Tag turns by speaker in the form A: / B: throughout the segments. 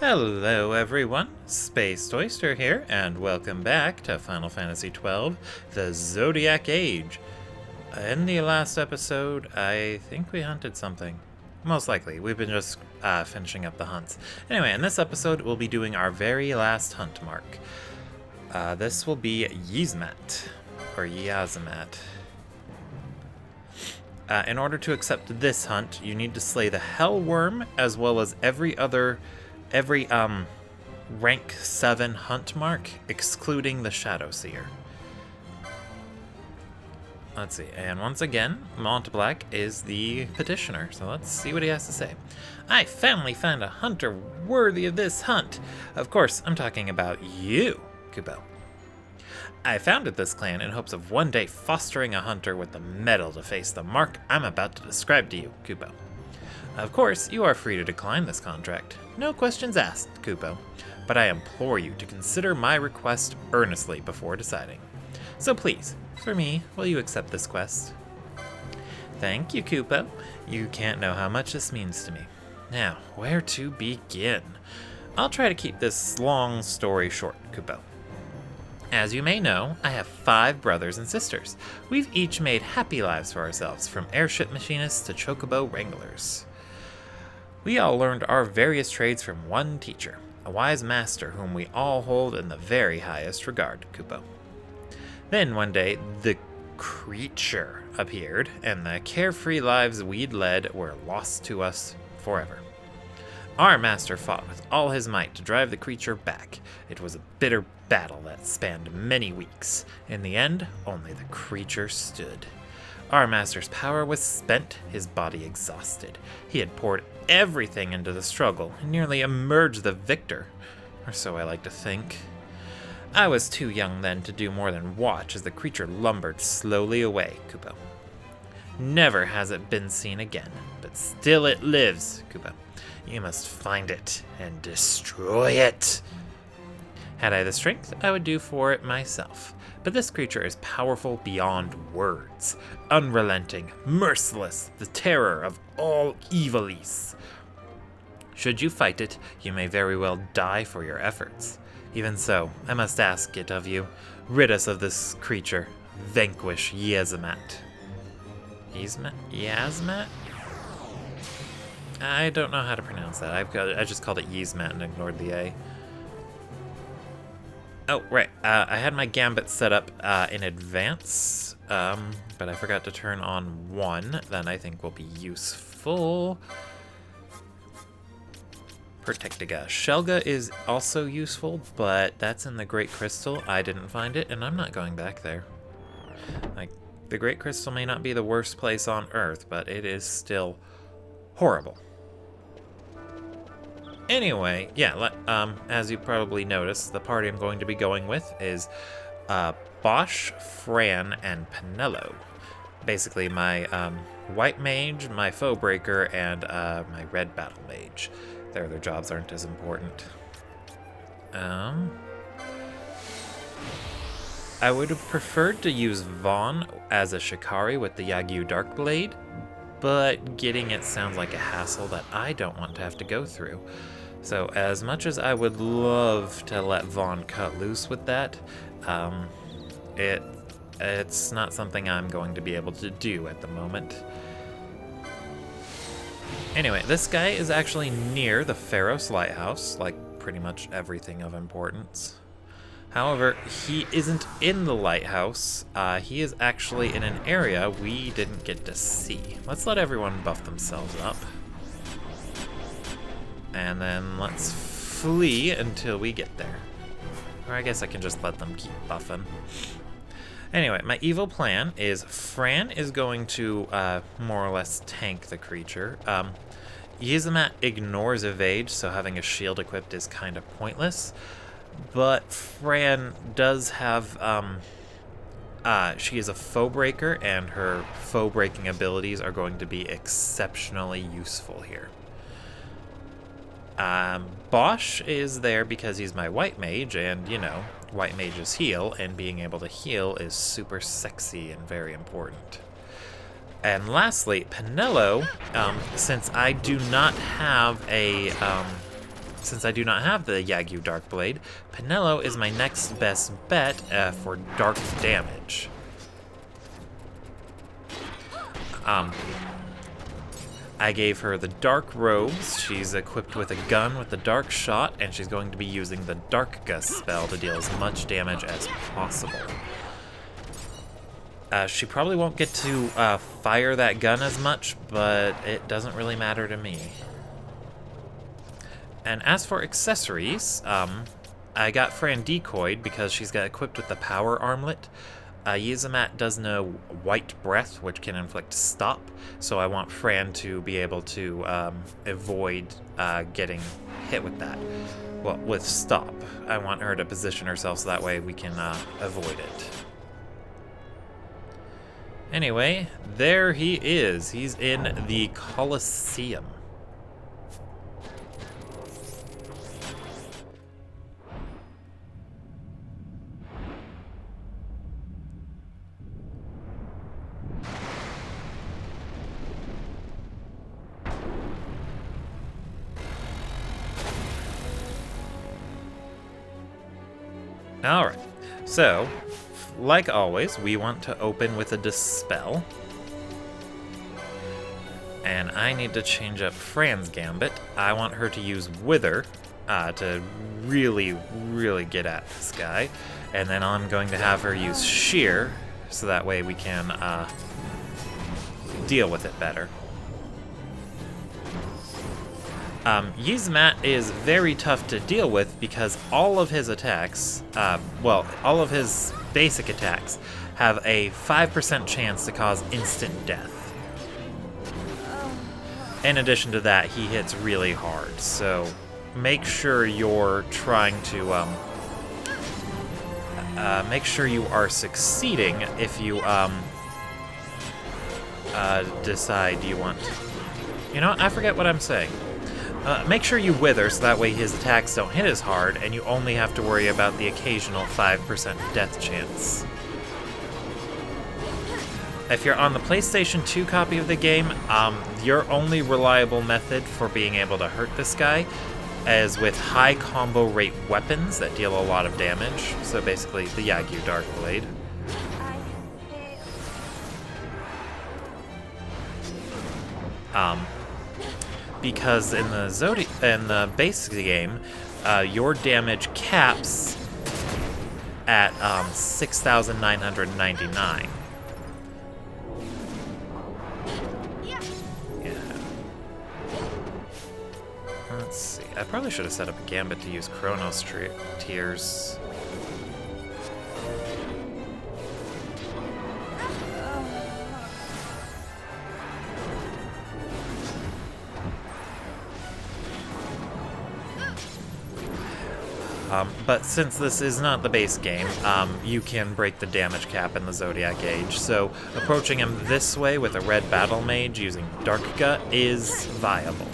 A: Hello everyone, Space Oyster here, and welcome back to Final Fantasy XII, the Zodiac Age. In the last episode, I think we hunted something. Most likely, we've been just finishing up the hunts. Anyway, in this episode, we'll be doing our very last hunt mark. This will be Yiazamat, or Yiazamat. In order to accept this hunt, you need to slay the Hell Worm, as well as every rank 7 hunt mark, excluding the Shadow Seer. Let's see, and once again, Montblanc is the petitioner, so let's see what he has to say. I finally found a hunter worthy of this hunt. Of course, I'm talking about you, Kupo. I founded this clan in hopes of one day fostering a hunter with the mettle to face the mark I'm about to describe to you, Kupo. Of course, you are free to decline this contract. No questions asked, Kupo. But I implore you to consider my request earnestly before deciding. So please, for me, will you accept this quest? Thank you, Kupo. You can't know how much this means to me. Now, where to begin? I'll try to keep this long story short, Kupo. As you may know, I have 5 brothers and sisters. We've each made happy lives for ourselves, from airship machinists to chocobo wranglers. We all learned our various trades from one teacher, a wise master whom we all hold in the very highest regard, Kupo. Then one day, the creature appeared, and the carefree lives we'd led were lost to us forever. Our master fought with all his might to drive the creature back. It was a bitter battle that spanned many weeks. In the end, only the creature stood. Our master's power was spent, his body exhausted. He had poured everything into the struggle and nearly emerged the victor, or so I like to think. I was too young then to do more than watch as the creature lumbered slowly away, Kupo. Never has it been seen again, but still it lives, Kupo. You must find it and destroy it. Had I the strength, I would do for it myself. But this creature is powerful beyond words, unrelenting, merciless, the terror of all evilies. Should you fight it, you may very well die for your efforts. Even so, I must ask it of you. Rid us of this creature. Vanquish Yiazamat. Yiazamat? I don't know how to pronounce that. I just called it Yiazamat and ignored the A. Oh, right. I had my gambit set up in advance, but I forgot to turn on one that I think will be useful. Protectiga. Shelga is also useful, but that's in the Great Crystal. I didn't find it, and I'm not going back there. Like, the Great Crystal may not be the worst place on Earth, but it is still horrible. Anyway, yeah, as you probably noticed, the party I'm going to be going with is Bosch, Fran, and Penelo. Basically, my white mage, my foe breaker, and my red battle mage. Their other jobs aren't as important. I would have preferred to use Vaughn as a Shikari with the Yagyu Darkblade, but getting it sounds like a hassle that I don't want to have to go through. So as much as I would love to let Vaughn cut loose with that, it's not something I'm going to be able to do at the moment. Anyway, this guy is actually near the Pharos Lighthouse, like pretty much everything of importance. However, he isn't in the lighthouse. He is actually in an area we didn't get to see. Let's let everyone buff themselves up. And then let's flee until we get there. Or I guess I can just let them keep buffing. Anyway, my evil plan is Fran is going to more or less tank the creature. Yiazamat ignores evade, so having a shield equipped is kind of pointless. But Fran does have, she is a foe breaker, and her foe breaking abilities are going to be exceptionally useful here. Bosch is there because he's my white mage, and, you know, white mages heal, and being able to heal is super sexy and very important. And lastly, Penelo, since I do not have a since I do not have the Yagyu Dark Blade, Pinello is my next best bet for dark damage. I gave her the dark robes. She's equipped with a gun with the dark shot, and she's going to be using the Dark Gust spell to deal as much damage as possible. She probably won't get to fire that gun as much, but it doesn't really matter to me. And as for accessories, I got Fran decoyed because she's got equipped with the power armlet. Yiazamat does know White Breath, which can inflict stop, so I want Fran to be able to avoid getting hit with that. Well, with stop. I want her to position herself so that way we can avoid it. Anyway, there he is. He's in the Colosseum. Alright, so, like always, we want to open with a Dispel. And I need to change up Fran's Gambit. I want her to use Wither to really, really get at this guy. And then I'm going to have her use Shear, so that way we can deal with it better. Yiazamat is very tough to deal with because all of his attacks, all of his basic attacks have a 5% chance to cause instant death. In addition to that, he hits really hard, so make sure you're trying to, make sure you are succeeding if you, decide you want... You know what? I forget what I'm saying. Make sure you Wither so that way his attacks don't hit as hard and you only have to worry about the occasional 5% death chance. If you're on the PlayStation 2 copy of the game, your only reliable method for being able to hurt this guy is with high combo rate weapons that deal a lot of damage. So basically the Yagyu Dark Blade. Because in the base game, your damage caps at 6,999. Yeah. Let's see. I probably should have set up a Gambit to use Chronos Tears. But since this is not the base game, you can break the damage cap in the Zodiac Age, so approaching him this way with a red battle mage using Dark Gut is viable.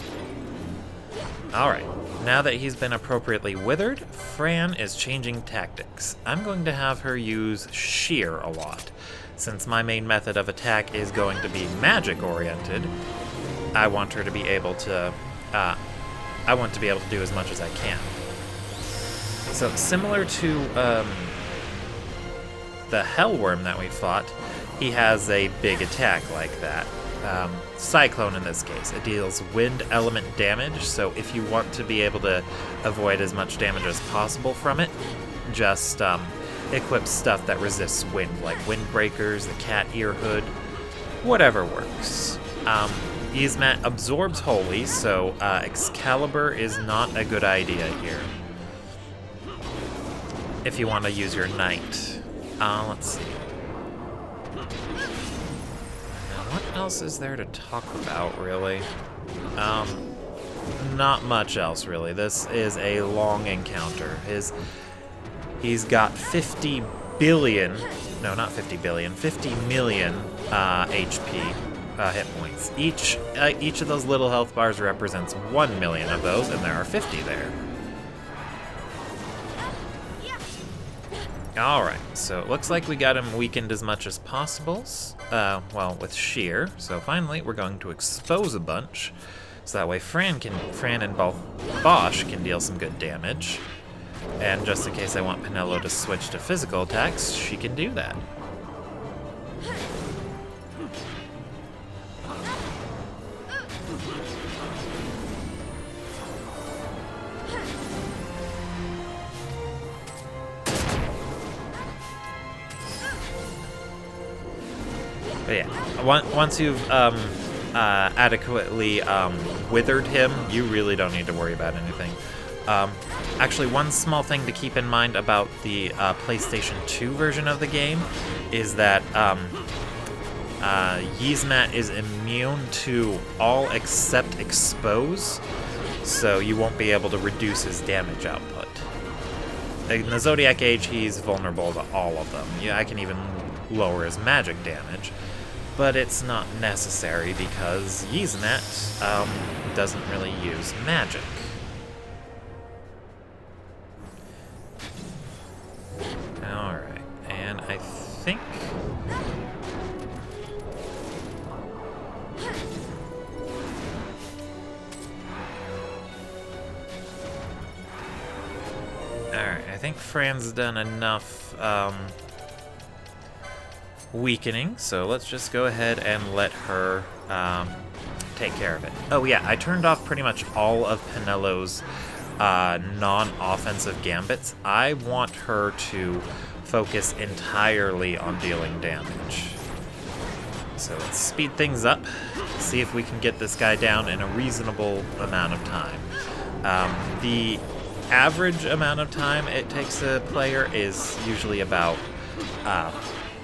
A: Alright, now that he's been appropriately withered, Fran is changing tactics. I'm going to have her use Shear a lot. Since my main method of attack is going to be magic-oriented, I want her to be able to, do as much as I can. So, similar to the Hellworm that we fought, he has a big attack like that. Cyclone in this case. It deals wind element damage, so if you want to be able to avoid as much damage as possible from it, just equip stuff that resists wind, like windbreakers, the cat ear hood, whatever works. Yiazamat absorbs Holy, so Excalibur is not a good idea here. If you want to use your Knight. Let's see. Now, what else is there to talk about, really? Not much else, really. This is a long encounter. He's got 50 billion... No, not 50 billion. 50 million HP hit points. Each of those little health bars represents 1 million of those, and there are 50 there. Alright, so it looks like we got him weakened as much as possible, with Shear. So finally, we're going to expose a bunch, So that way Fran and Bosch can deal some good damage. And just in case I want Penelo to switch to physical attacks, she can do that. But yeah, once you've adequately withered him, you really don't need to worry about anything. Actually, one small thing to keep in mind about the PlayStation 2 version of the game is that Yiazamat is immune to all except expose, so you won't be able to reduce his damage output. In the Zodiac Age, he's vulnerable to all of them. Yeah, I can even lower his magic damage, but it's not necessary because Yiazamat doesn't really use magic. Alright, and I think... Alright, I think Fran's done enough weakening, so let's just go ahead and let her take care of it. Oh yeah, I turned off pretty much all of Penelo's non-offensive gambits. I want her to focus entirely on dealing damage. So let's speed things up, see if we can get this guy down in a reasonable amount of time. The average amount of time it takes a player is usually about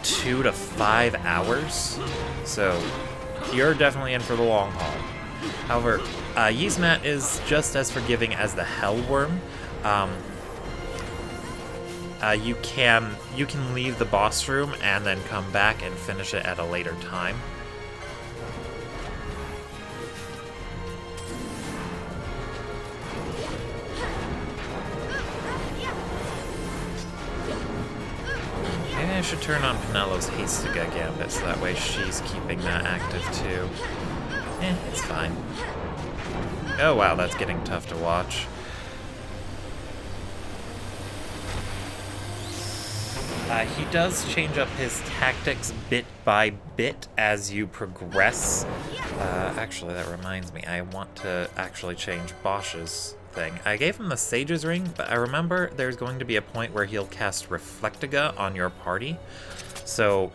A: 2 to 5 hours, so you're definitely in for the long haul. However, Yiazamat is just as forgiving as the Hellworm. You can leave the boss room and then come back and finish it at a later time. Maybe I should turn on Penelo's Hastiga Gambit so that way she's keeping that active too. It's fine. Oh wow, that's getting tough to watch. He does change up his tactics bit by bit as you progress. Actually, that reminds me, I want to actually change Bosch's thing. I gave him the Sage's Ring, but I remember there's going to be a point where he'll cast Reflectiga on your party. So,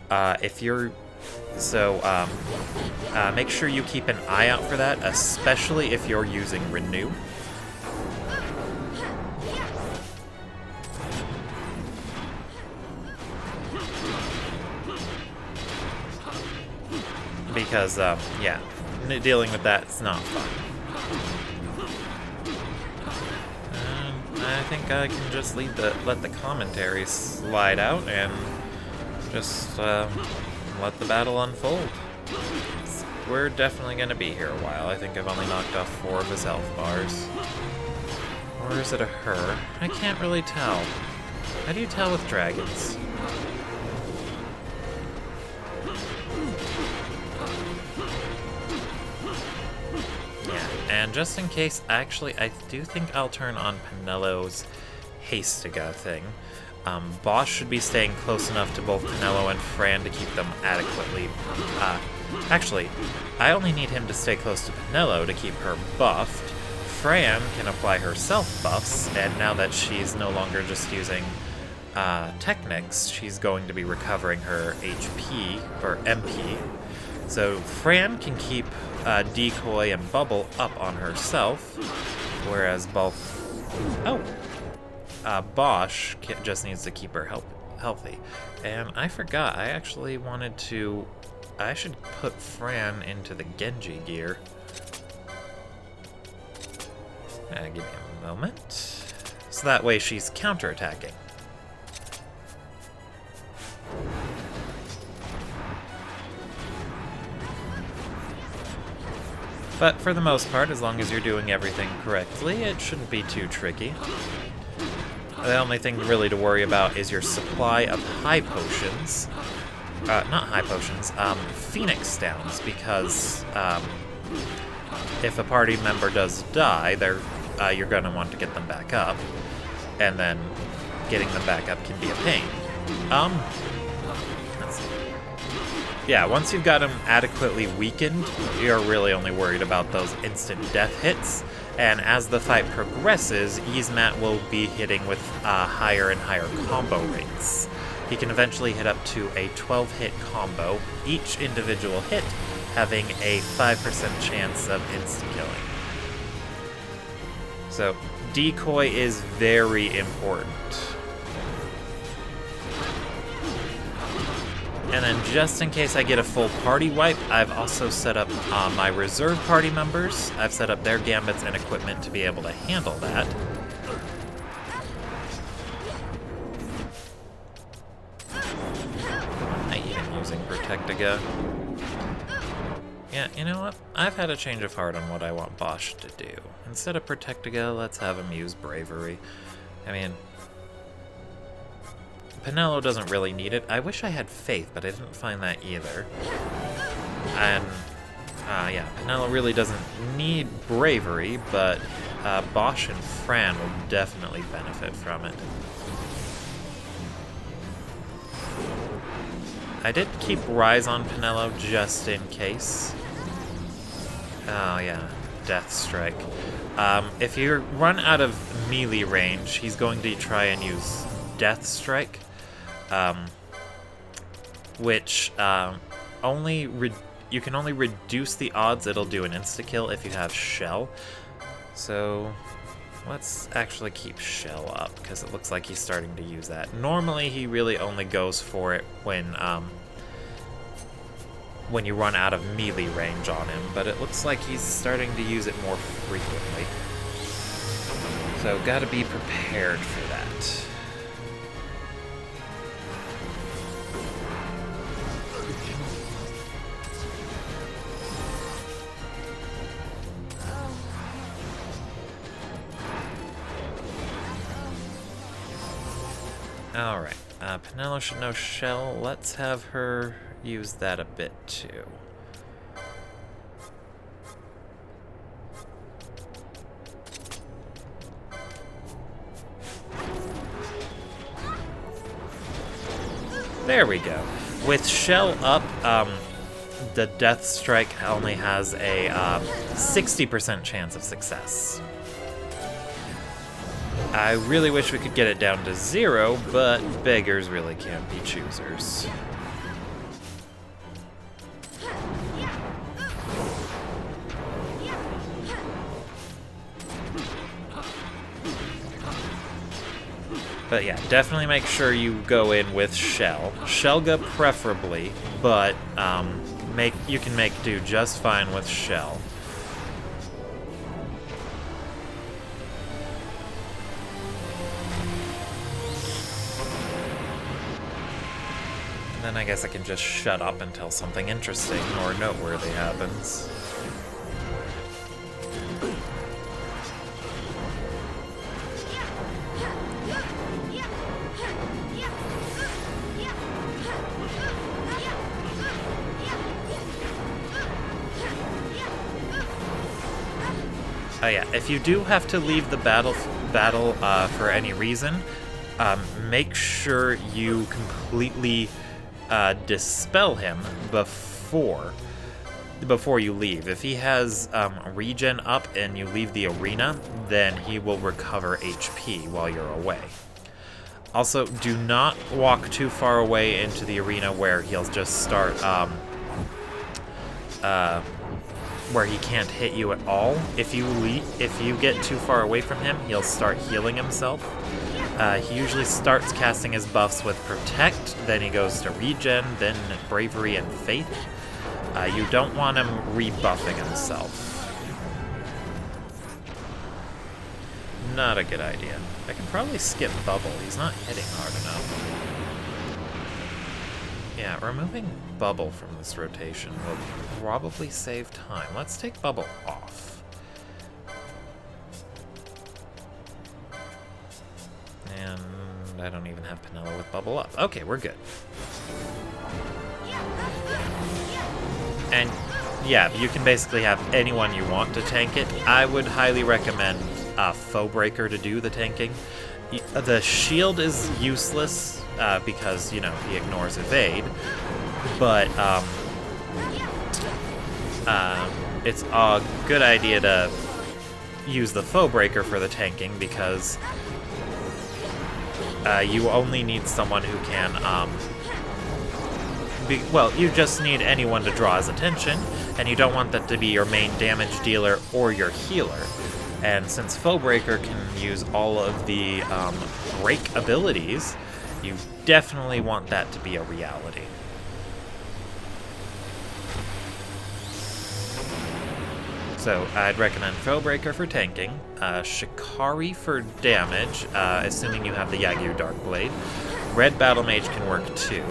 A: make sure you keep an eye out for that, especially if you're using Renew. Because, yeah, dealing with that is not fun. I think I can just let the commentary slide out and just let the battle unfold. We're definitely going to be here a while. I think I've only knocked off 4 of his health bars. Or is it a her? I can't really tell. How do you tell with dragons? Yeah, and just in case, actually, I do think I'll turn on Penelo's Hastiga thing. Bosch should be staying close enough to both Penelo and Fran to keep them adequately... actually, I only need him to stay close to Penelo to keep her buffed. Fran can apply herself buffs, and now that she's no longer just using Technics, she's going to be recovering her HP, or MP. So Fran can keep Decoy and Bubble up on herself, whereas both... Bosch just needs to keep her healthy. And I forgot, I actually wanted to... I should put Fran into the Genji gear. Give me a moment. So that way she's counterattacking. But for the most part, as long as you're doing everything correctly, it shouldn't be too tricky. The only thing really to worry about is your supply of high potions. Not high potions, Phoenix Downs, because if a party member does die, you're going to want to get them back up, and then getting them back up can be a pain. Let's see. Yeah, once you've got them adequately weakened, you're really only worried about those instant death hits, and as the fight progresses, Yiazamat will be hitting with higher and higher combo rates. He can eventually hit up to a 12-hit combo, each individual hit having a 5% chance of insta-killing. So, decoy is very important. And then just in case I get a full party wipe, I've also set up my reserve party members. I've set up their gambits and equipment to be able to handle that. I am using Protectiga. Yeah, you know what? I've had a change of heart on what I want Bosch to do. Instead of Protectiga, let's have him use Bravery. I mean, Pinello doesn't really need it. I wish I had Faith, but I didn't find that either. And, yeah, Pinello really doesn't need Bravery, but Bosch and Fran will definitely benefit from it. I did keep Rise on Pinello just in case. Oh, yeah, Death Strike. If you run out of melee range, he's going to try and use Death Strike. Which you can only reduce the odds it'll do an insta-kill if you have Shell. So let's actually keep Shell up, because it looks like he's starting to use that. Normally he really only goes for it when you run out of melee range on him, but it looks like he's starting to use it more frequently. So gotta be prepared for that. Alright, Pinello should know Shell. Let's have her use that a bit too. There we go. With Shell up, the Death Strike only has a 60% chance of success. I really wish we could get it down to 0, but beggars really can't be choosers. But yeah, definitely make sure you go in with Shell. Shelga preferably, but you can make do just fine with Shell. Then I guess I can just shut up until something interesting or noteworthy happens. Oh yeah, if you do have to leave the battle for any reason, make sure you completely dispel him before you leave. If he has regen up and you leave the arena, then he will recover HP while you're away. Also, do not walk too far away into the arena where he'll just start where he can't hit you at all. If you get too far away from him, he'll start healing himself. He usually starts casting his buffs with Protect, then he goes to Regen, then Bravery and Faith. You don't want him rebuffing himself. Not a good idea. I can probably skip Bubble, he's not hitting hard enough. Yeah, removing Bubble from this rotation will probably save time. Let's take Bubble off. And I don't even have Pinello with Bubble up. Okay, we're good. And Yeah, you can basically have anyone you want to tank it. I would highly recommend Foe Breaker to do the tanking. The shield is useless because, you know, he ignores evade, but it's a good idea to use the Foe Breaker for the tanking because you only need someone who can, well, you just need anyone to draw his attention, and you don't want that to be your main damage dealer or your healer. And since Foe Breaker can use all of the break abilities, you definitely want that to be a reality. So I'd recommend Foe Breaker for tanking, Shikari for damage, assuming you have the Yagyu Darkblade. Red Battle Mage can work too.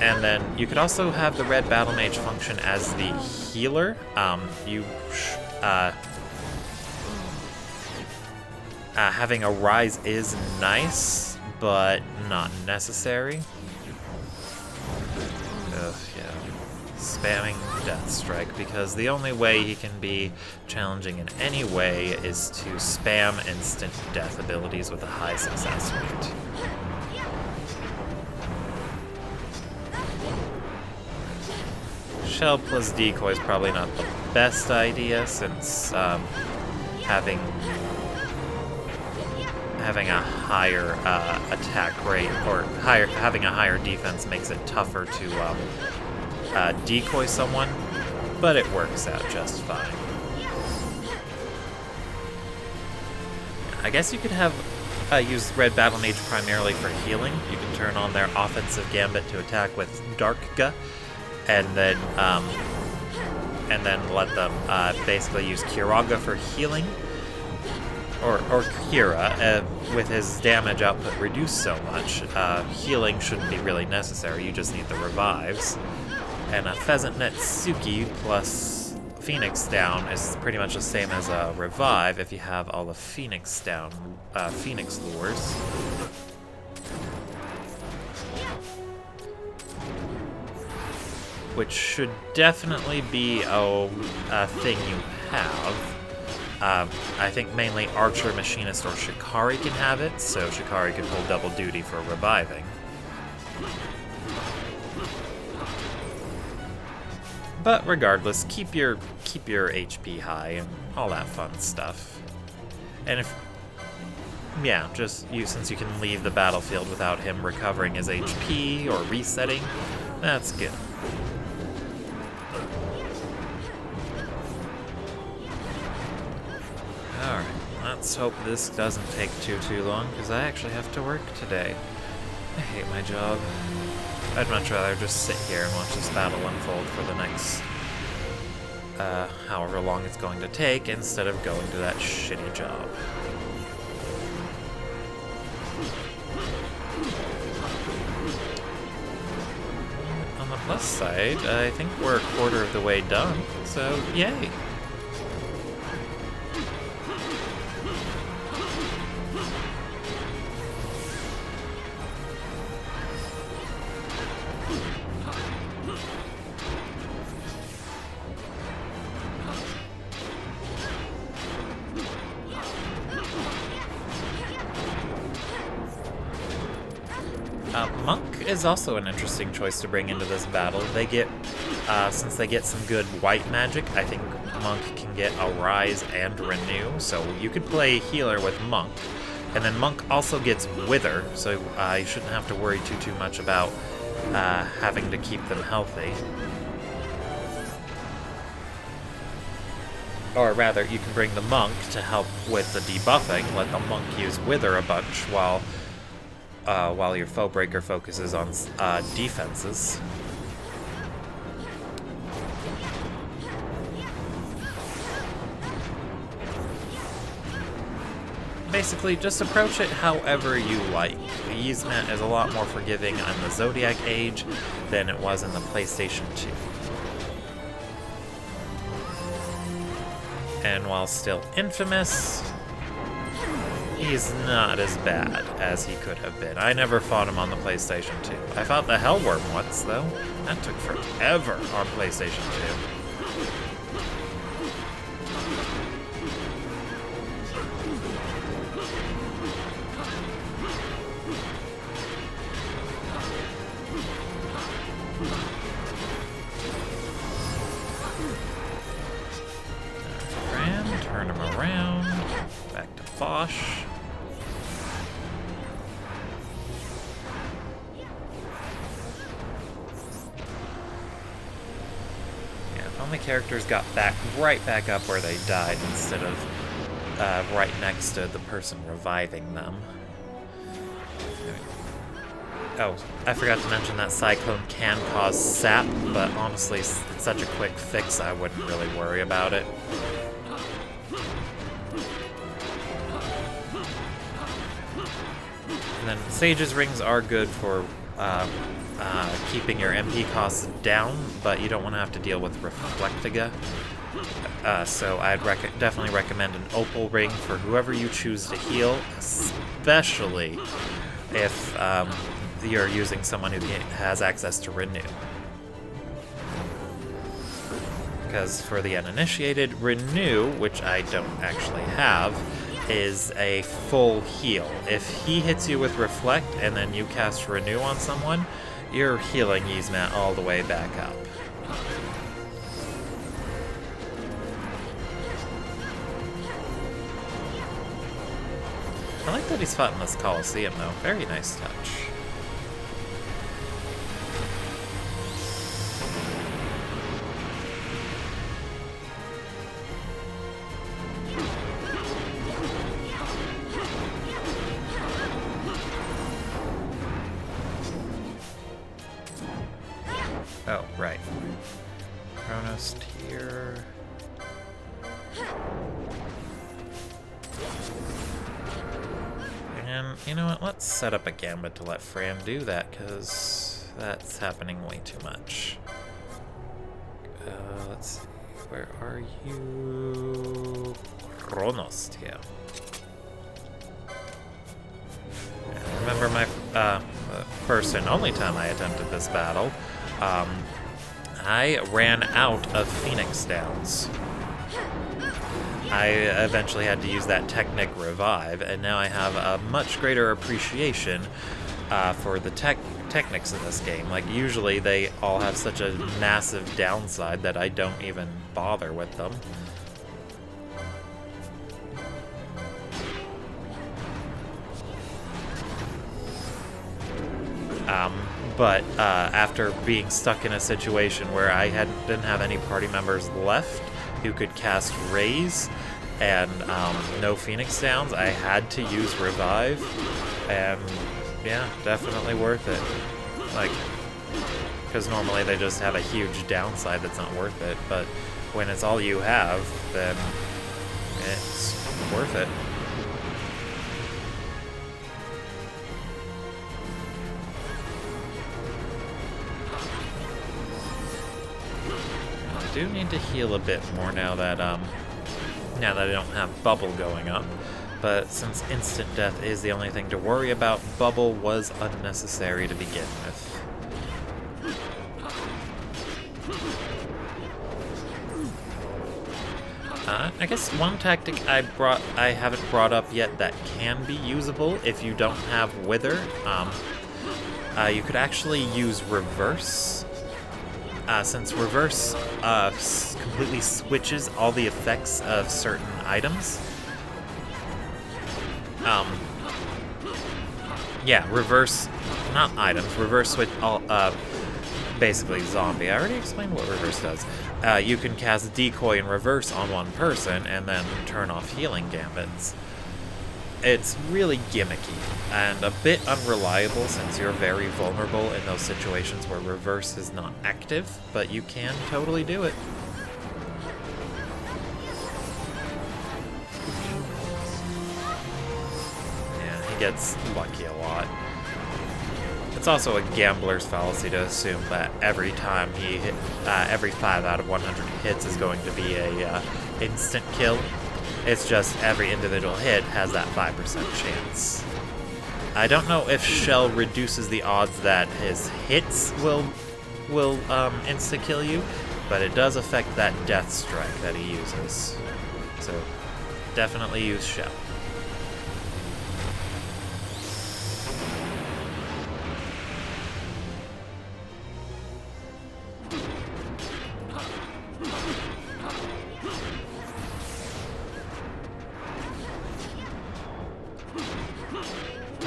A: And then you could also have the Red Battle Mage function as the healer. Having a Rise is nice, but not necessary. Ugh, yeah. Spamming Death Strike, because the only way he can be challenging in any way is to spam instant death abilities with a high success rate. Shell plus Decoy is probably not the best idea, since having a higher attack rate, or having a higher defense makes it tougher to decoy someone, but it works out just fine. I guess you could have use Red Battle Mage primarily for healing. You can turn on their offensive gambit to attack with Darkga, and then let them basically use Kiraga for healing, or Kira, with his damage output reduced so much, healing shouldn't be really necessary, you just need the revives. And a Pheasant Netsuki plus Phoenix Down is pretty much the same as a revive if you have all the Phoenix Down, Phoenix lures. Which should definitely be a thing you have. I think mainly Archer, Machinist, or Shikari can have it, so Shikari can pull double duty for reviving. But regardless, keep your HP high and all that fun stuff. And since you can leave the battlefield without him recovering his HP or resetting, that's good. Alright, let's hope this doesn't take too long, because I actually have to work today. I hate my job. I'd much rather just sit here and watch this battle unfold for the next however long it's going to take, instead of going to that shitty job. On the plus side, I think we're a quarter of the way done, so yay! Monk is also an interesting choice to bring into this battle. They get, since they get some good white magic, I think Monk can get a Rise and Renew, so you could play healer with Monk. And then Monk also gets Wither, so you shouldn't have to worry too much about having to keep them healthy. Or rather, you can bring the Monk to help with the debuffing, let the Monk use Wither a bunch while your Foe Breaker focuses on defenses. Basically, just approach it however you like. The Yiazamat is a lot more forgiving on the Zodiac age than it was in the PlayStation 2. And while still infamous, he's not as bad as he could have been. I never fought him on the PlayStation 2. I fought the Hellworm once, though. That took forever on PlayStation 2. the characters got right back up where they died instead of right next to the person reviving them. Oh, I forgot to mention that Cyclone can cause sap, but honestly, it's such a quick fix, I wouldn't really worry about it. And then Sage's Rings are good for keeping your MP costs down, but you don't want to have to deal with Reflectiga. So I'd definitely recommend an Opal Ring for whoever you choose to heal, especially if you're using someone who has access to Renew. Because for the uninitiated, Renew, which I don't actually have, is a full heal. If he hits you with Reflect and then you cast Renew on someone, you're healing Yiazamat all the way back up. I like that he's fought in this Coliseum, though. Very nice touch. Oh, right. Chronos tier. And you know what? Let's set up a Gambit to let Fran do that, because that's happening way too much. Let's see. Where are you? Chronos tier. Remember my first and only time I attempted this battle, I ran out of Phoenix Downs. I eventually had to use that Technic Revive, and now I have a much greater appreciation for the techniques in this game. Like, usually they all have such a massive downside that I don't even bother with them. But after being stuck in a situation where I didn't have any party members left who could cast Raise and no Phoenix Downs, I had to use Revive, and yeah, definitely worth it. Like, because normally they just have a huge downside that's not worth it, but when it's all you have, then it's worth it. I do need to heal a bit more now that I don't have Bubble going up, but since instant death is the only thing to worry about, Bubble was unnecessary to begin with. I guess one tactic I haven't brought up yet that can be usable if you don't have Wither. You could actually use Reverse. Since Reverse completely switches all the effects of certain items. Yeah, Reverse, not items, Reverse switch all, basically zombie. I already explained what Reverse does. You can cast Decoy in Reverse on one person and then turn off healing gambits. It's really gimmicky and a bit unreliable since you're very vulnerable in those situations where Reverse is not active, but you can totally do it. Yeah, he gets lucky a lot. It's also a gambler's fallacy to assume that every time he hit, every 5 out of 100 hits is going to be a instant kill. It's just every individual hit has that 5% chance. I don't know if Shell reduces the odds that his hits will insta-kill you, but it does affect that Death Strike that he uses. So definitely use Shell.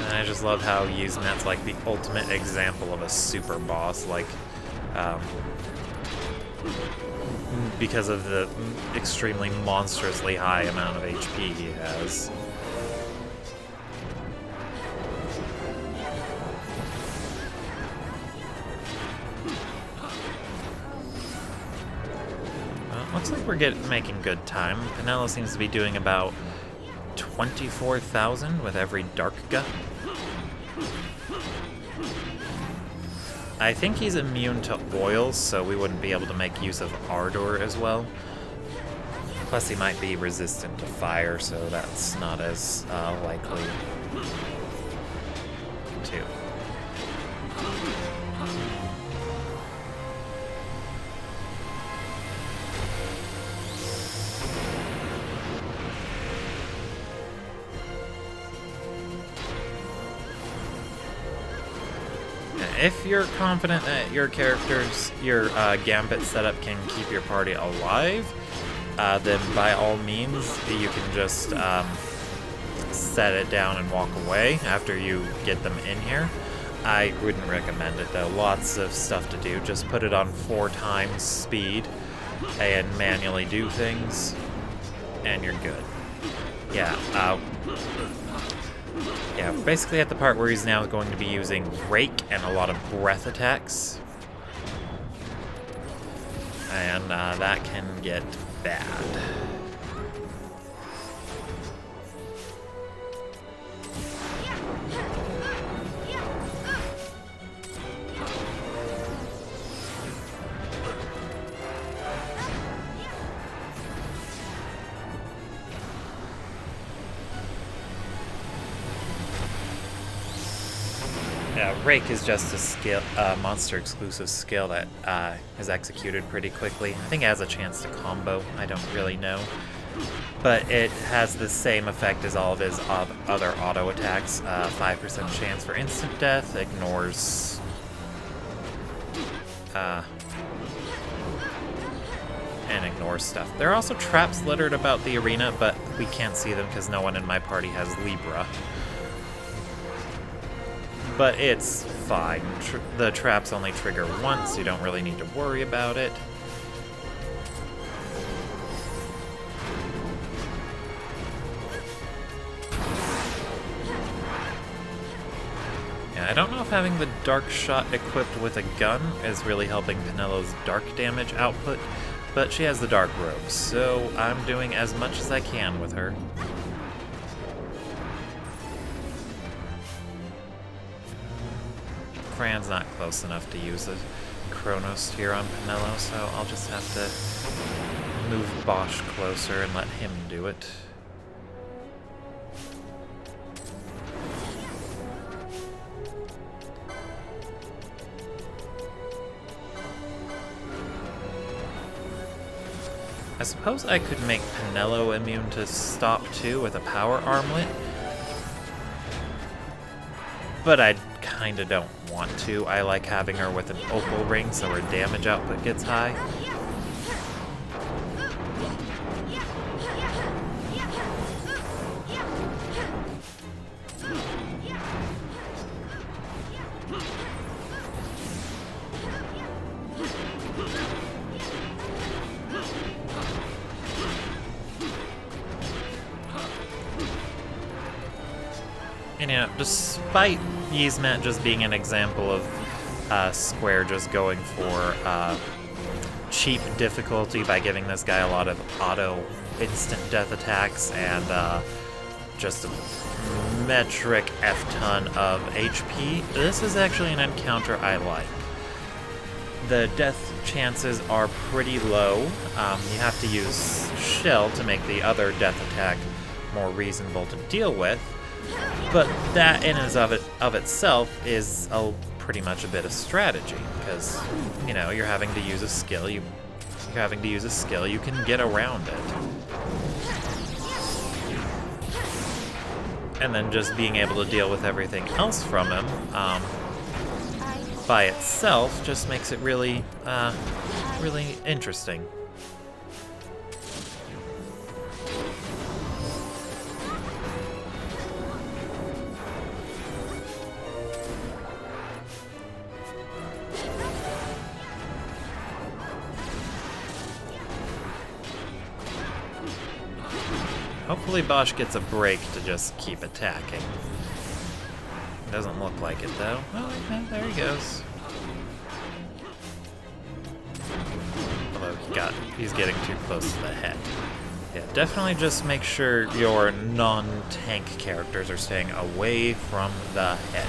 A: I just love how Yiazamat's like the ultimate example of a super boss. Like, because of the extremely monstrously high amount of HP he has. Well, looks like we're making good time. Penelo seems to be doing about 24,000 with every dark gut. I think he's immune to oils, so we wouldn't be able to make use of Ardor as well. Plus, he might be resistant to fire, so that's not as likely too. If you're confident that your gambit setup can keep your party alive, then by all means, you can just set it down and walk away after you get them in here. I wouldn't recommend it though. Lots of stuff to do. Just put it on 4 times speed and manually do things, and you're good. Yeah, basically at the part where he's now going to be using Rake and a lot of breath attacks. And that can get bad. Rake is just a monster-exclusive skill that is executed pretty quickly. I think it has a chance to combo, I don't really know. But it has the same effect as all of his other auto attacks. 5% chance for instant death, ignores... and ignores stuff. There are also traps littered about the arena, but we can't see them because no one in my party has Libra. But it's fine. The traps only trigger once, so you don't really need to worry about it. Yeah, I don't know if having the Dark Shot equipped with a gun is really helping Penelo's dark damage output, but she has the Dark Robe, so I'm doing as much as I can with her. Fran's not close enough to use a Chronos here on Penelo, so I'll just have to move Bosch closer and let him do it. I suppose I could make Penelo immune to stop too with a power armlet, but I kinda don't want to. I like having her with an opal ring so her damage output gets high. And you know, despite Yiazamat just being an example of Square just going for cheap difficulty by giving this guy a lot of auto instant death attacks and just a metric F-ton of HP, this is actually an encounter I like. The death chances are pretty low. You have to use Shell to make the other death attack more reasonable to deal with. But that in and of itself is pretty much a bit of strategy, because you know you're having to use a skill. You can get around it, and then just being able to deal with everything else from him by itself just makes it really, really interesting. Hopefully Bosch gets a break to just keep attacking. Doesn't look like it, though. Oh, okay, there he goes. Although he's getting too close to the head. Yeah, definitely just make sure your non-tank characters are staying away from the head.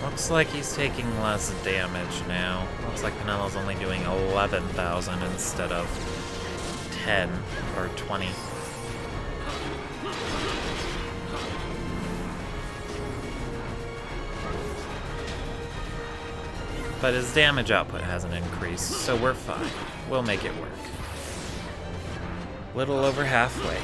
A: Looks like he's taking less damage now. Looks like Penello's only doing 11,000 instead of 10 or 20. But his damage output hasn't increased, so we're fine. We'll make it work. Little over halfway.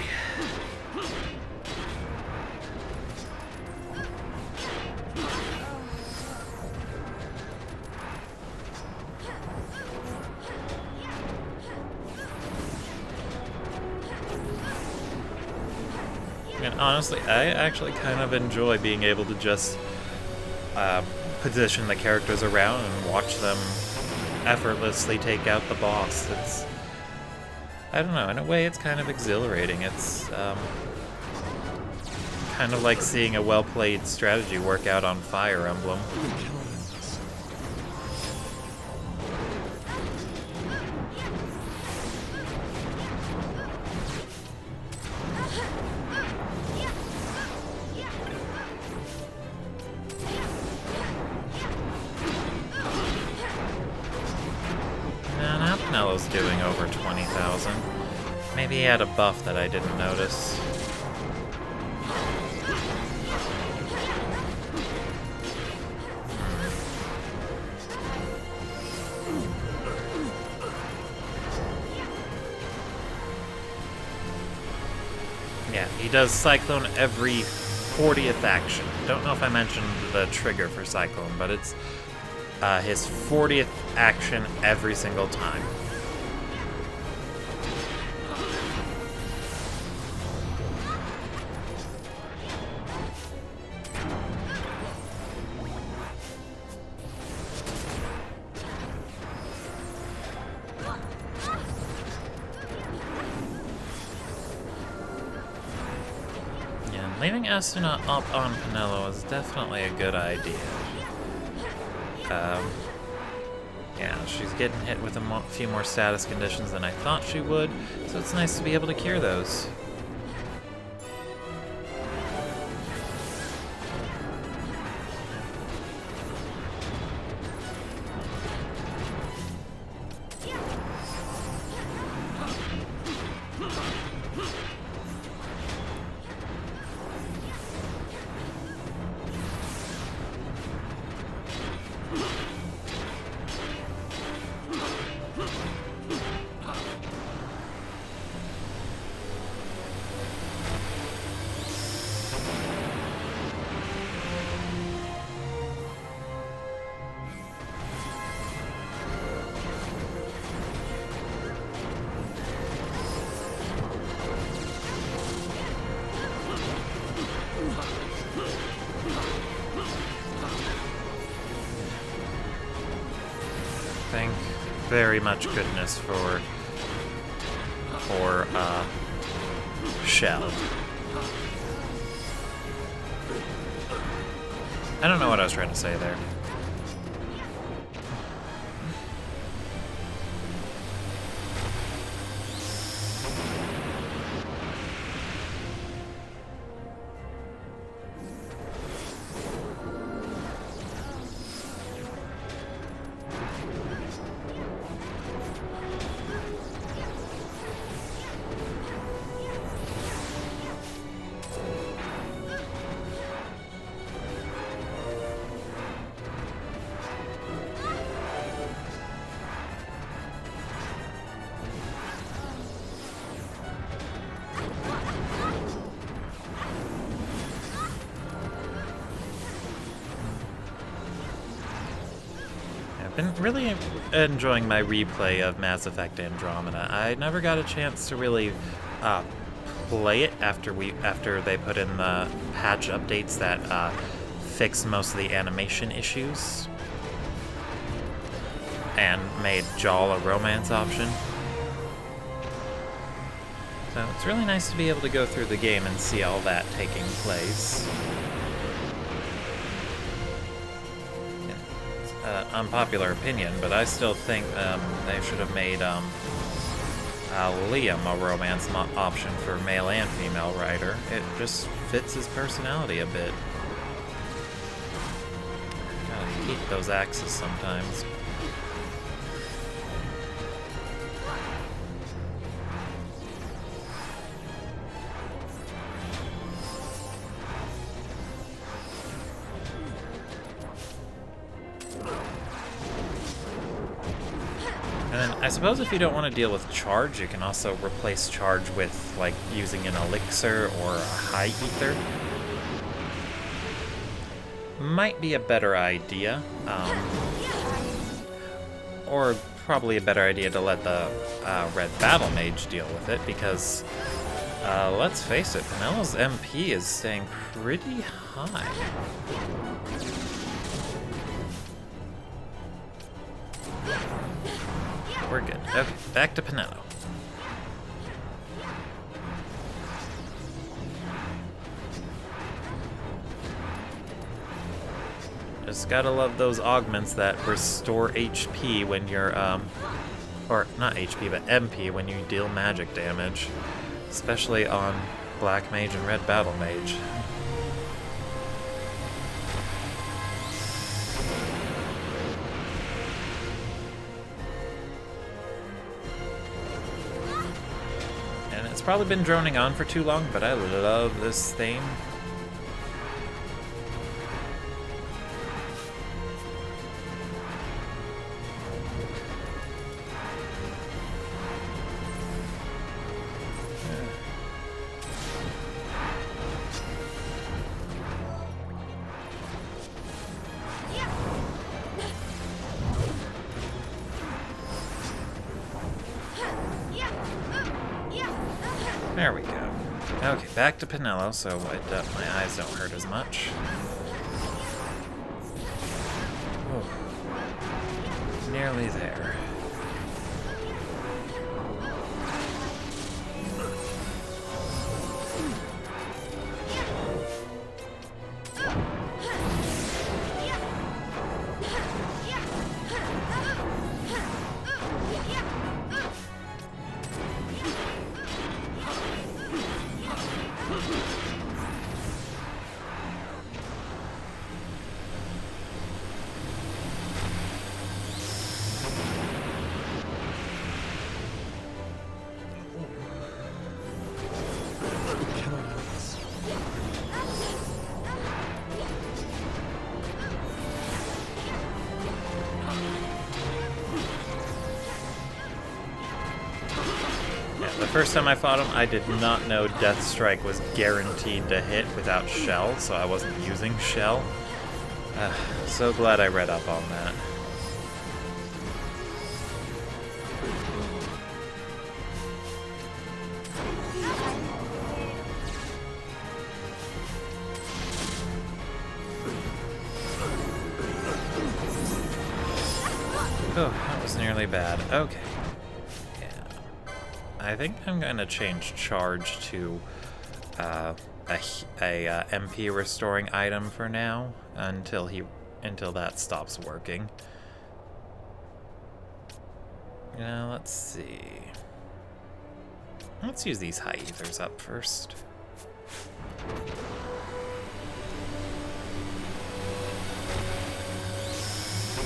A: And honestly, I actually kind of enjoy being able to just position the characters around and watch them effortlessly take out the boss. It's, I don't know, in a way it's kind of exhilarating. It's kind of like seeing a well-played strategy work out on Fire Emblem. Penello's doing over 20,000. Maybe he had a buff that I didn't notice. Yeah, he does Cyclone every 40th action. Don't know if I mentioned the trigger for Cyclone, but it's his 40th action every single time. Leaving Asuna up on Penello is definitely a good idea. Yeah, she's getting hit with a few more status conditions than I thought she would, so it's nice to be able to cure those. Thank very much goodness for Shell. I don't know what I was trying to say there. Been really enjoying my replay of Mass Effect Andromeda. I never got a chance to really play it after they put in the patch updates that fixed most of the animation issues and made Jaal a romance option. So it's really nice to be able to go through the game and see all that taking place. Unpopular opinion, but I still think they should have made Liam a romance option for male and female writer. It just fits his personality a bit. Gotta hate those axes sometimes. And then I suppose if you don't want to deal with charge, you can also replace charge with, like, using an elixir or a high ether. Might be a better idea. Or probably a better idea to let the red battle mage deal with it, because let's face it, Penelo's MP is staying pretty high. We're good. Okay, back to Penelo. Just gotta love those augments that restore HP when you're, or not HP, but MP when you deal magic damage. Especially on Black Mage and Red Battle Mage. It's probably been droning on for too long, but I love this theme. There we go. Okay, back to Penelo, so my eyes don't hurt as much. Oh. Nearly there. The first time I fought him, I did not know Death Strike was guaranteed to hit without Shell, so I wasn't using Shell. So glad I read up on that. Oh, that was nearly bad. Okay. I think I'm going to change charge to a MP restoring item for now until that stops working. Let's see. Let's use these high ethers up first.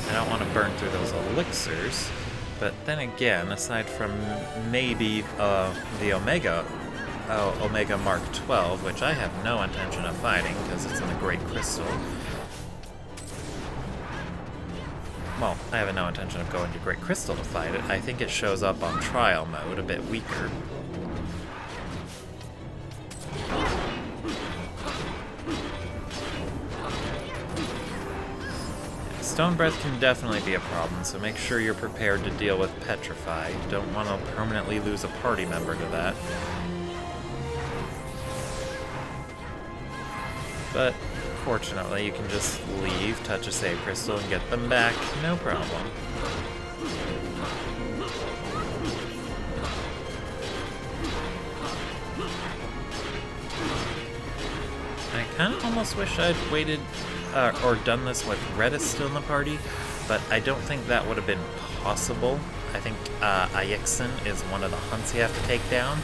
A: I don't want to burn through those elixirs. But then again, aside from maybe the Omega Mark 12, which I have no intention of fighting because it's in the Great Crystal. Well, I have no intention of going to Great Crystal to fight it. I think it shows up on trial mode, a bit weaker. Stone Breath can definitely be a problem, so make sure you're prepared to deal with Petrify. You don't want to permanently lose a party member to that. But fortunately, you can just leave, touch a save crystal, and get them back, no problem. I kind of almost wish I'd waited or done this with Redis still in the party, but I don't think that would have been possible. I think XII is one of the hunts you have to take down,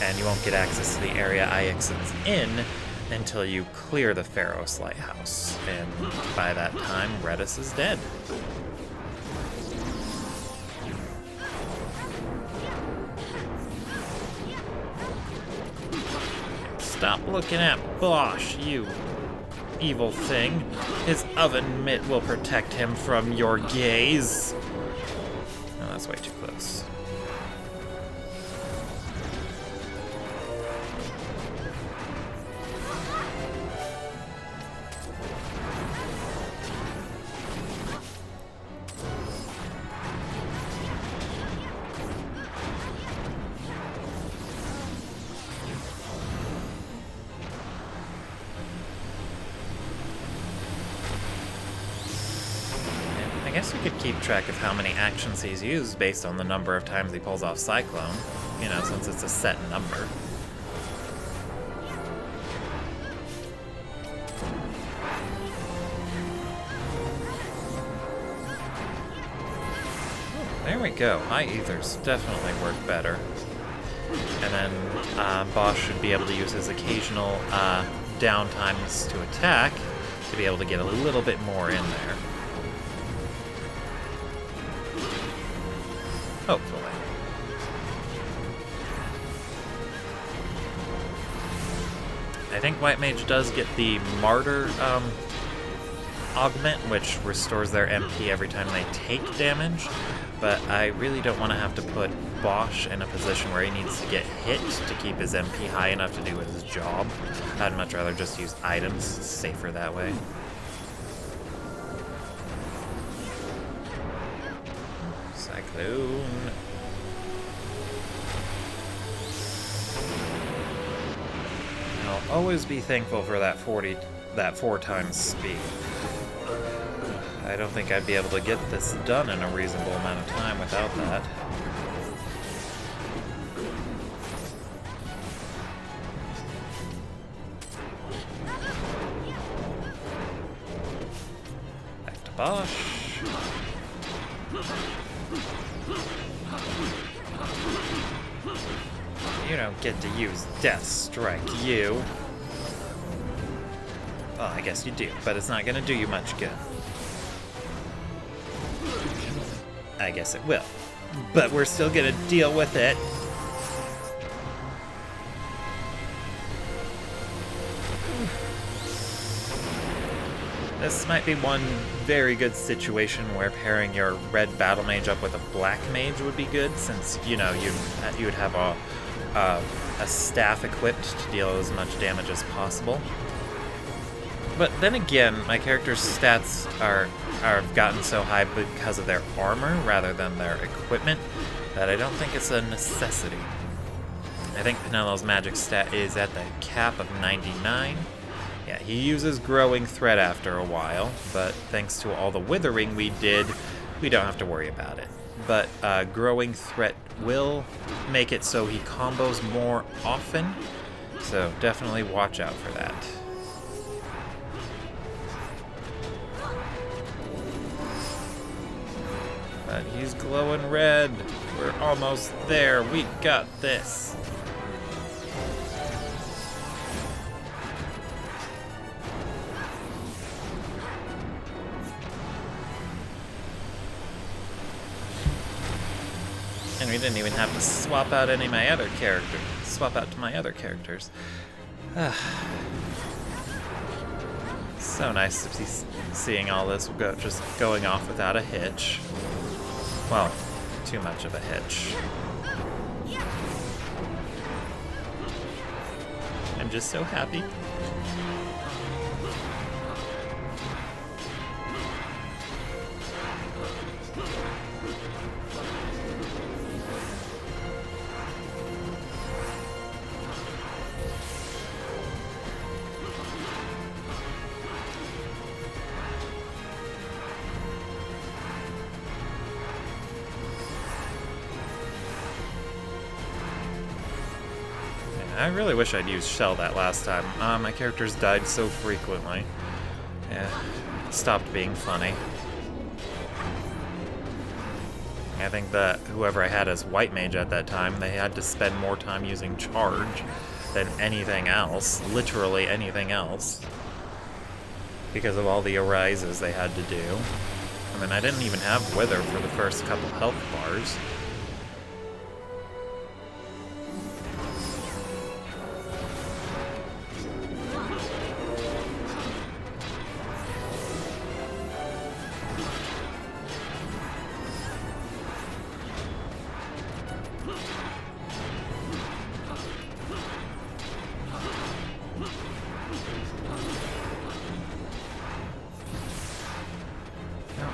A: and you won't get access to the area XI's in until you clear the Pharos Lighthouse, and by that time, Redis is dead. Stop looking at Bosch, you evil thing. His oven mitt will protect him from your gaze. Oh, that's way too close. I guess we could keep track of how many actions he's used based on the number of times he pulls off Cyclone, you know, since it's a set number. There we go. High Ethers definitely work better. And then Bosch should be able to use his occasional downtimes to attack to be able to get a little bit more in there. Hopefully. I think White Mage does get the Martyr augment, which restores their MP every time they take damage, but I really don't want to have to put Bosch in a position where he needs to get hit to keep his MP high enough to do his job. I'd much rather just use items, it's safer that way. Cyclone. I'll always be thankful for that 4 times speed. I don't think I'd be able to get this done in a reasonable amount of time without that. Back to Bosch. You don't get to use Death Strike, you. Well, I guess you do, but it's not gonna do you much good. I guess it will. But we're still gonna deal with it. This might be one very good situation where pairing your red battle mage up with a black mage would be good, since, you know, you would have a staff equipped to deal as much damage as possible. But then again, my character's stats are gotten so high because of their armor rather than their equipment that I don't think it's a necessity. I think Penello's magic stat is at the cap of 99. Yeah, he uses Growing Threat after a while, but thanks to all the withering we did, we don't have to worry about it. But Growing Threat will make it so he combos more often, so definitely watch out for that. But he's glowing red. We're almost there. We got this. And we didn't even have to swap out any of my other characters. Swap out to my other characters. So nice to be seeing all this just going off without a hitch. Well, too much of a hitch. I'm just so happy. I really wish I'd used Shell that last time. My characters died so frequently. Yeah, it stopped being funny. I think that whoever I had as White Mage at that time, they had to spend more time using Charge than anything else. Literally anything else. Because of all the arises they had to do. I mean, I didn't even have Wither for the first couple health bars.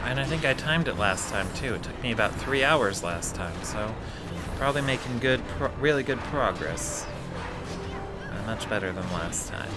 A: And I think I timed it last time too. It took me about 3 hours last time, so probably making really good progress. Much better than last time.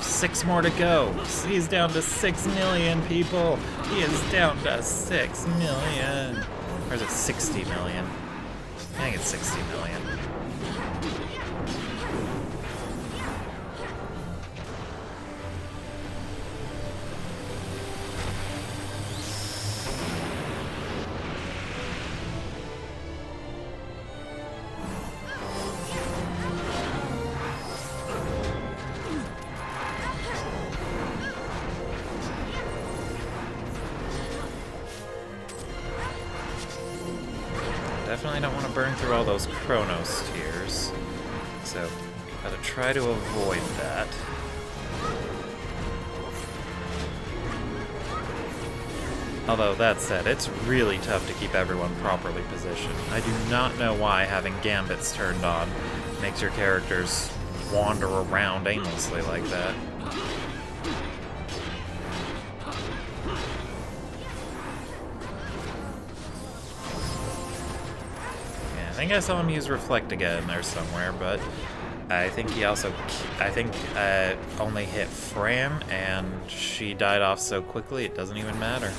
A: Six more to go. He's down to 6 million people. He is down to 6 million. Or is it 60 million? I think it's 60 million. Definitely don't want to burn through all those Chronos tiers, so gotta try to avoid that. Although, that said, it's really tough to keep everyone properly positioned. I do not know why having gambits turned on makes your characters wander around aimlessly like that. I think I saw him use Reflect again in there somewhere, but I think he also, only hit Fran, and she died off so quickly it doesn't even matter.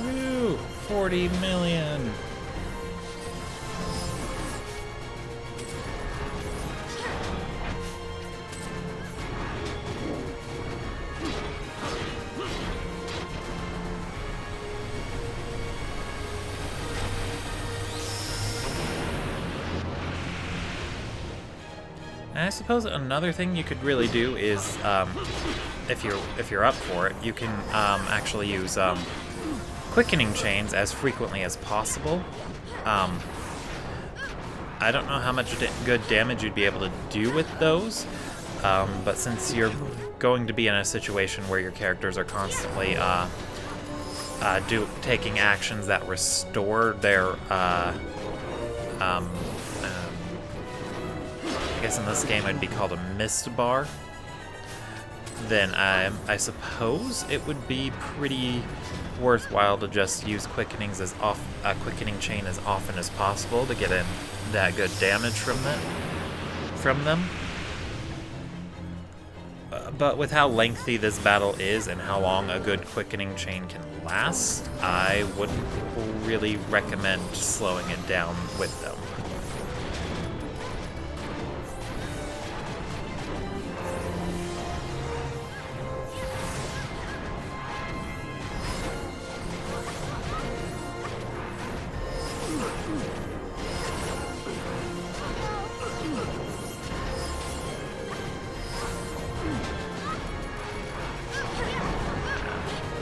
A: Woo! 40 million! I suppose another thing you could really do is if you're up for it, you can actually use quickening chains as frequently as possible. I don't know how much good damage you'd be able to do with those, but since you're going to be in a situation where your characters are constantly taking actions that restore their I guess in this game it'd be called a mist bar, then I suppose it would be pretty worthwhile to just use quickening chain as often as possible to get in that good damage from them. But with how lengthy this battle is and how long a good quickening chain can last, I wouldn't really recommend slowing it down with them.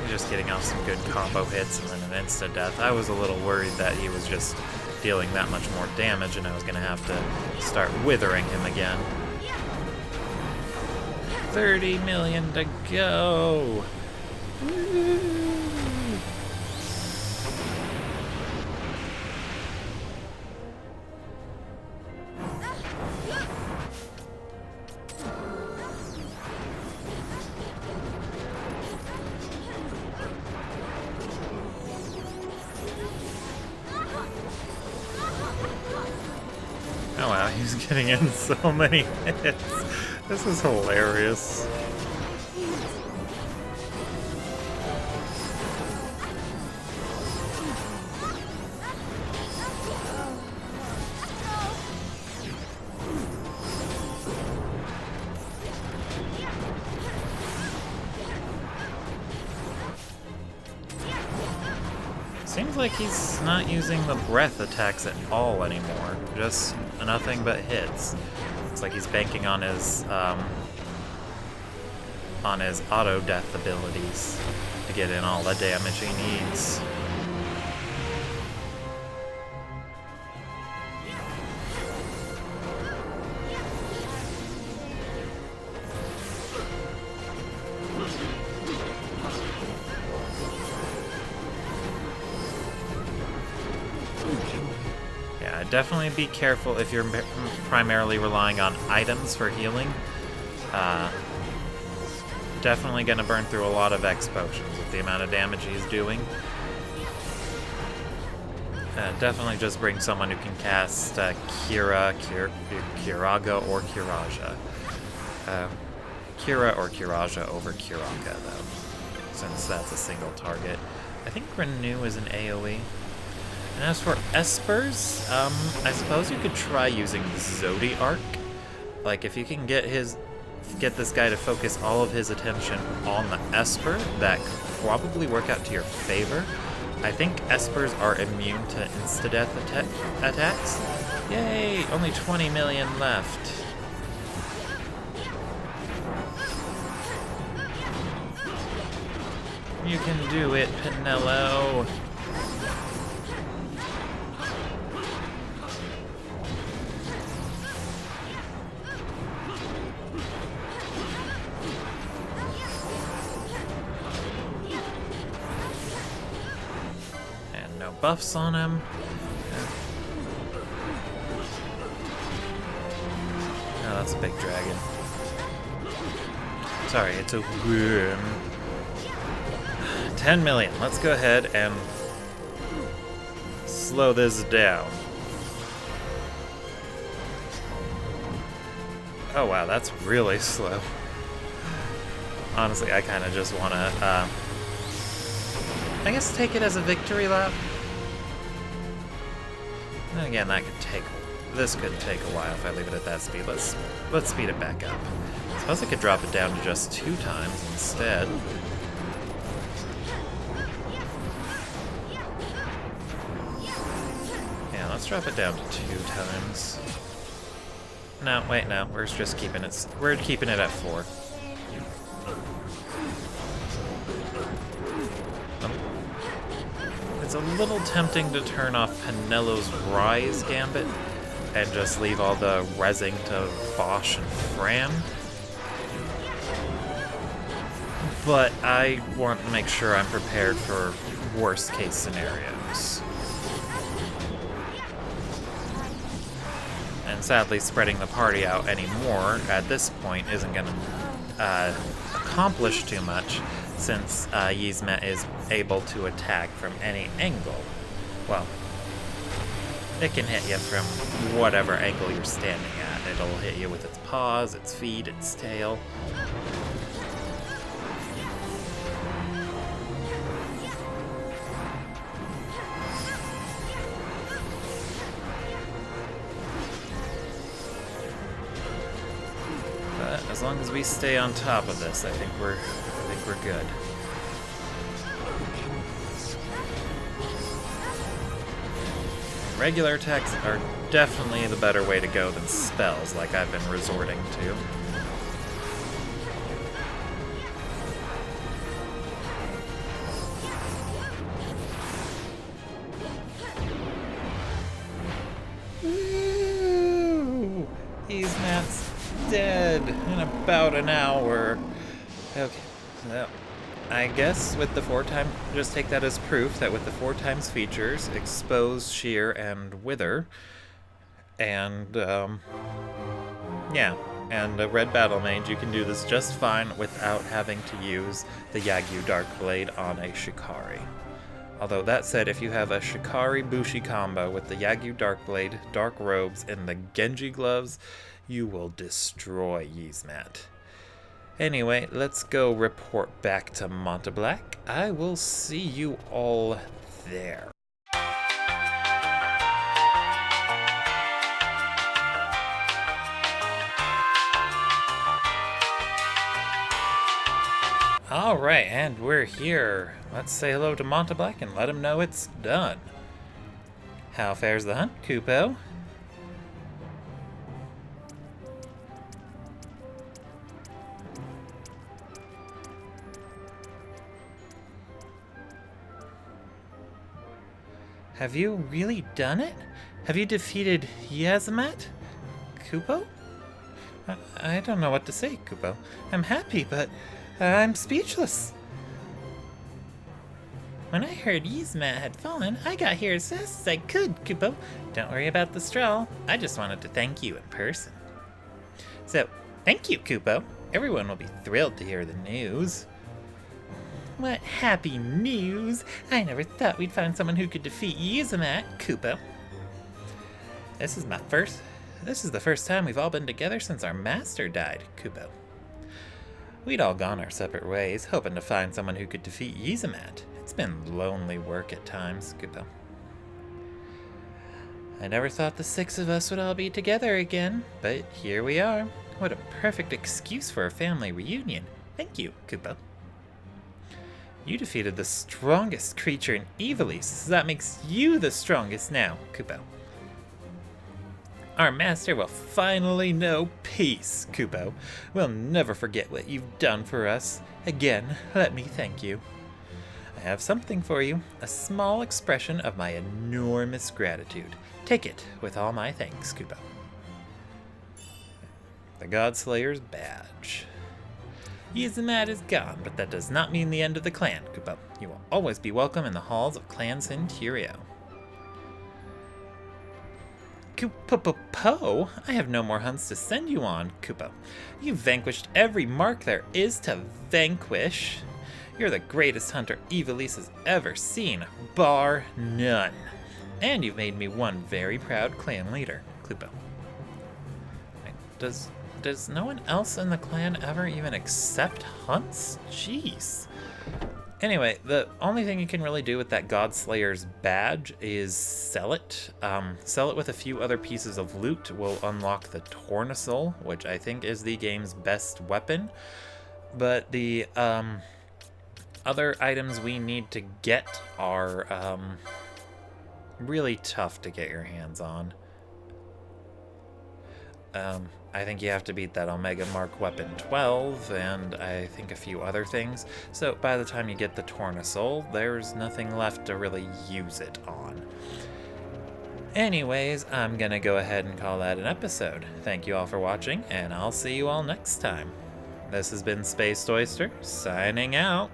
A: Just getting off some good combo hits and then an insta-death. I was a little worried that he was just dealing that much more damage and I was going to have to start withering him again. 30 million to go! Woo. Oh wow, he's getting in so many hits. This is hilarious. Seems like he's not using the breath attacks at all anymore. Just nothing but hits. Looks like he's banking on his auto death abilities to get in all the damage he needs. Definitely be careful if you're primarily relying on items for healing. Definitely gonna burn through a lot of X potions with the amount of damage he's doing. Definitely just bring someone who can cast Kiraga or Kiraja. Kira or Kiraja over Kiraga, though, since that's a single target. I think Renew is an AoE. And as for Espers, I suppose you could try using Zodiac. Like, if you can get this guy to focus all of his attention on the Esper, that could probably work out to your favor. I think Espers are immune to insta-death attacks. Yay! Only 20 million left. You can do it, Pinello. Buffs on him. Oh, that's a big dragon. Sorry, it's a worm. 10 million. Let's go ahead and slow this down. Oh wow, that's really slow. Honestly, I kind of just want to, I guess take it as a victory lap. And again, this could take a while if I leave it at that speed. Let's speed it back up. I suppose I could drop it down to just 2 times instead. Yeah, let's drop it down to 2 times. No, wait, no. We're just keeping it. We're keeping it at 4. It's a little tempting to turn off Penello's Rise Gambit and just leave all the rezzing to Bosch and Fram. But I want to make sure I'm prepared for worst case scenarios. And sadly, spreading the party out anymore at this point isn't going to accomplish too much, since Yiazamat is able to attack from any angle. Well, it can hit you from whatever angle you're standing at. It'll hit you with its paws, its feet, its tail. But as long as we stay on top of this, I think we're good. Regular attacks are definitely the better way to go than spells like I've been resorting to. Woo! Yiazamat's dead in about an hour. Okay, well, I guess with the 4x, just take that as proof that with the 4x features, Expose, Shear, and Wither, and, yeah, and a Red Battle Mage, you can do this just fine without having to use the Yagyu Darkblade on a Shikari. Although that said, if you have a Shikari Bushi combo with the Yagyu Darkblade, Dark Robes, and the Genji Gloves, you will destroy Yiazamat. Anyway, let's go report back to Montablack. I will see you all there. Alright, and we're here. Let's say hello to Montablack and let him know it's done. How fares the hunt, Kupo? Have you really done it? Have you defeated Yiazamat? Kupo? I don't know what to say, Kupo. I'm happy, but I'm speechless. When I heard Yiazamat had fallen, I got here as fast as I could, Kupo. Don't worry about the straw. I just wanted to thank you in person. So, thank you, Kupo. Everyone will be thrilled to hear the news. What happy news! I never thought we'd find someone who could defeat Yiazamat, Kupo. This is the first time we've all been together since our master died, Kupo. We'd all gone our separate ways, hoping to find someone who could defeat Yiazamat. It's been lonely work at times, Kupo. I never thought the 6 of us would all be together again, but here we are. What a perfect excuse for a family reunion. Thank you, Kupo. You defeated the strongest creature in Ivalice, so that makes you the strongest now, Kupo. Our master will finally know peace, Kupo. We'll never forget what you've done for us. Again, let me thank you. I have something for you, a small expression of my enormous gratitude. Take it with all my thanks, Kupo. The Godslayer's badge. Yiazamat is gone, but that does not mean the end of the clan, Kupo. You will always be welcome in the halls of Clan Centurio. Kupo, I have no more hunts to send you on, Kupo. You've vanquished every mark there is to vanquish. You're the greatest hunter Ivalice has ever seen, bar none. And you've made me one very proud clan leader, Kupo. Does no one else in the clan ever even accept hunts? Jeez. Anyway, the only thing you can really do with that Godslayer's badge is sell it. Sell it with a few other pieces of loot will unlock the Tornacle, which I think is the game's best weapon. But the other items we need to get are really tough to get your hands on. I think you have to beat that Omega Mark Weapon 12, and I think a few other things. So by the time you get the Tornasoul, there's nothing left to really use it on. Anyways, I'm gonna go ahead and call that an episode. Thank you all for watching, and I'll see you all next time. This has been Spaced Oyster, signing out.